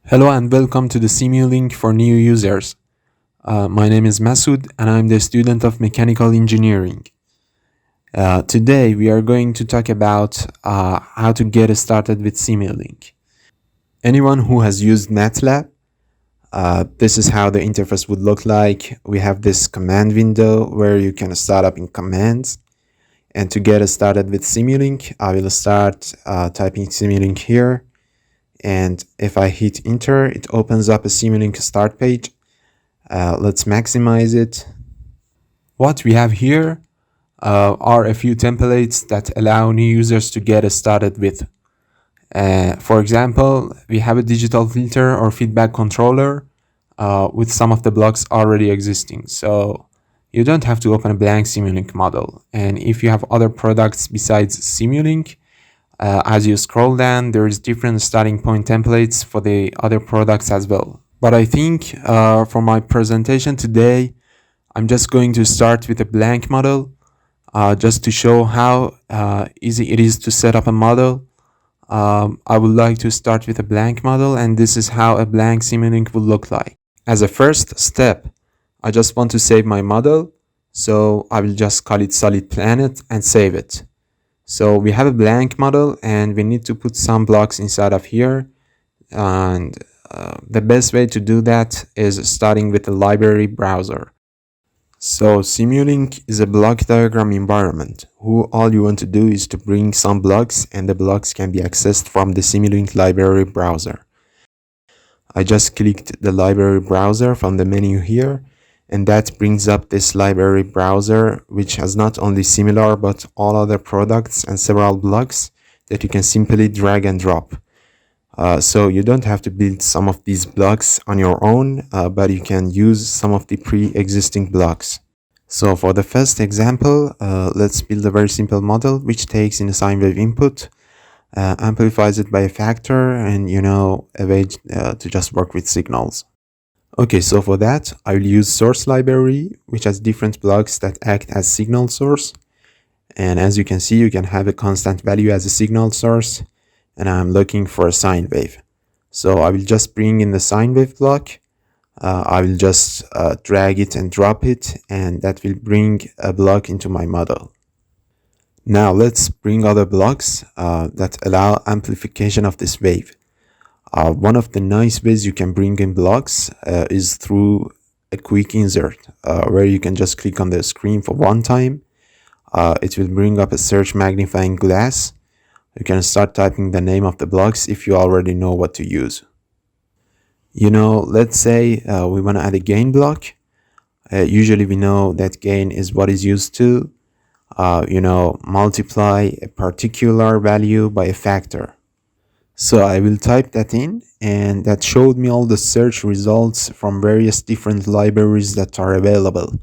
Hello and welcome to the SIMULINK for new users. My name is Masoud and I'm the student of mechanical engineering. Today we are going to talk about how to get started with SIMULINK. Anyone who has used MATLAB, this is how the interface would look like. We have this command window where you can start up in commands. And to get started with SIMULINK, I will start typing SIMULINK here. And if I hit enter, it opens up a SIMULINK start page. Let's maximize it. What we have here are a few templates that allow new users to get started with. For example, we have a digital filter or feedback controller with some of the blocks already existing. So you don't have to open a blank Simulink model. And if you have other products besides Simulink, as you scroll down, there's different starting point templates for the other products as well. But I think for my presentation today, I'm just going to start with a blank model just to show how easy it is to set up a model. I would like to start with a blank model, and this is how a blank Simulink will look like. As a first step, I just want to save my model, so I will just call it Solid Planet and save it. So we have a blank model and we need to put some blocks inside of here, and the best way to do that is starting with the library browser. So Simulink is a block diagram environment who all you want to do is to bring some blocks, and the blocks can be accessed from the Simulink library browser. I just clicked the library browser from the menu here, and that brings up this library browser, which has not only Similar but all other products and several blocks that you can simply drag and drop. So you don't have to build some of these blocks on your own, but you can use some of the pre-existing blocks. So for the first example, let's build a very simple model which takes in a sine wave input, amplifies it by a factor, and a way to just work with signals. Okay, so for that, I will use source library, which has different blocks that act as signal source. And as you can see, you can have a constant value as a signal source, and I'm looking for a sine wave. So I will just bring in the sine wave block. I will just drag it and drop it, and that will bring a block into my model. Now let's bring other blocks that allow amplification of this wave. One of the nice ways you can bring in blocks is through a quick insert, where you can just click on the screen for one time. It will bring up a search magnifying glass. You can start typing the name of the blocks if you already know what to use. Let's say we want to add a gain block. Usually we know that gain is what is used to, multiply a particular value by a factor. So I will type that in, and that showed me all the search results from various different libraries that are available.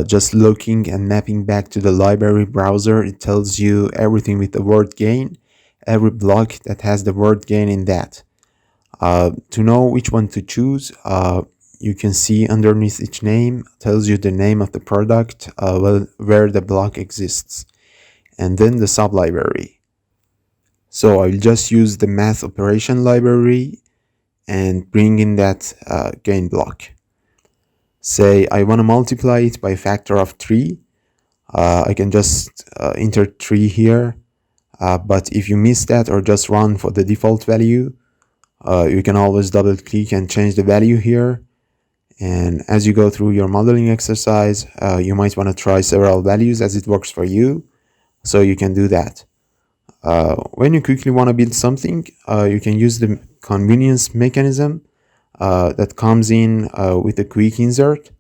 Just looking and mapping back to the library browser, it tells you everything with the word gain, every block that has the word gain in that. To know which one to choose, you can see underneath each name tells you the name of the product, where the block exists, and then the sublibrary. So I'll just use the math operation library and bring in that gain block. Say I want to multiply it by a factor of 3. I can just enter 3 here, but if you miss that or just run for the default value, you can always double click and change the value here. And as you go through your modeling exercise, you might want to try several values as it works for you, so you can do that. When you quickly want to build something, you can use the convenience mechanism that comes in with a quick insert,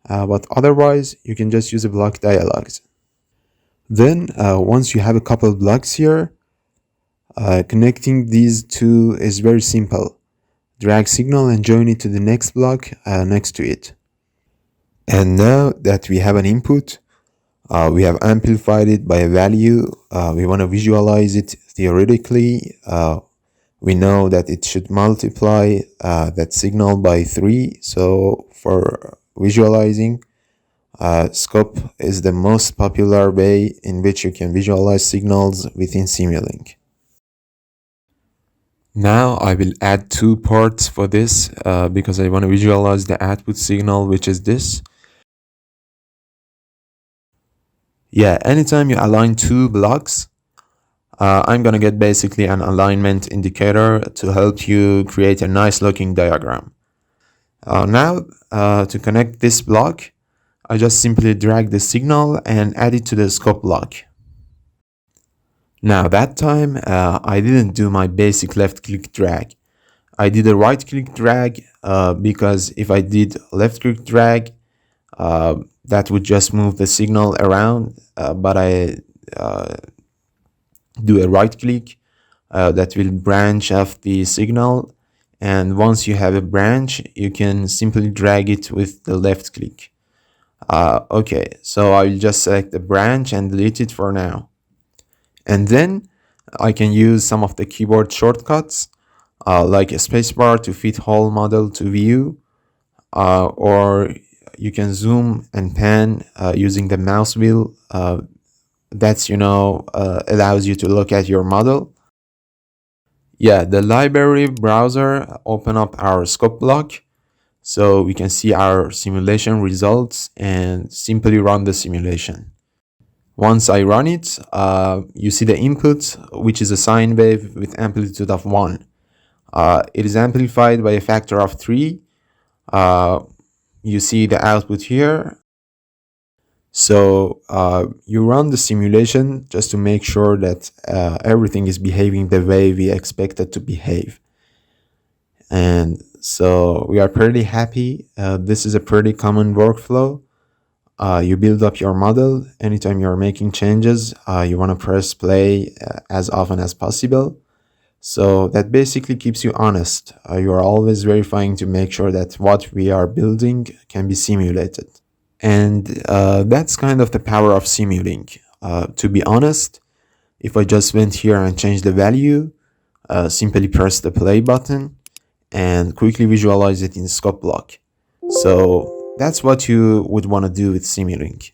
but otherwise you can just use a block dialogues. Then once you have a couple blocks here, connecting these two is very simple. Drag signal and join it to the next block next to it. And now that we have an input, we have amplified it by a value. We want to visualize it theoretically. We know that it should multiply that signal by 3. So for visualizing, scope is the most popular way in which you can visualize signals within Simulink. Now I will add two parts for this because I want to visualize the output signal, which is this. Yeah, anytime you align two blocks, I'm gonna get basically an alignment indicator to help you create a nice looking diagram. Now, to connect this block, I just simply drag the signal and add it to the scope block. Now that time, I didn't do my basic left click drag. I did a right click drag because if I did left click drag, that would just move the signal around, but I do a right click that will branch off the signal, and once you have a branch you can simply drag it with the left click. Okay, so I will just select the branch and delete it for now, and then I can use some of the keyboard shortcuts like a spacebar to fit whole model to view, or you can zoom and pan using the mouse wheel. That's allows you to look at your model. Yeah, the library browser open up our scope block so we can see our simulation results and simply run the simulation. Once I run it, you see the input, which is a sine wave with amplitude of 1. It is amplified by a factor of 3. You see the output here. So you run the simulation just to make sure that everything is behaving the way we expect it to behave. And so we are pretty happy. This is a pretty common workflow. You build up your model. Anytime you're making changes, you want to press play as often as possible. So that basically keeps you honest. You are always verifying to make sure that what we are building can be simulated. And that's kind of the power of Simulink. To be honest, if I just went here and changed the value, simply press the play button and quickly visualize it in scope block. So that's what you would want to do with Simulink.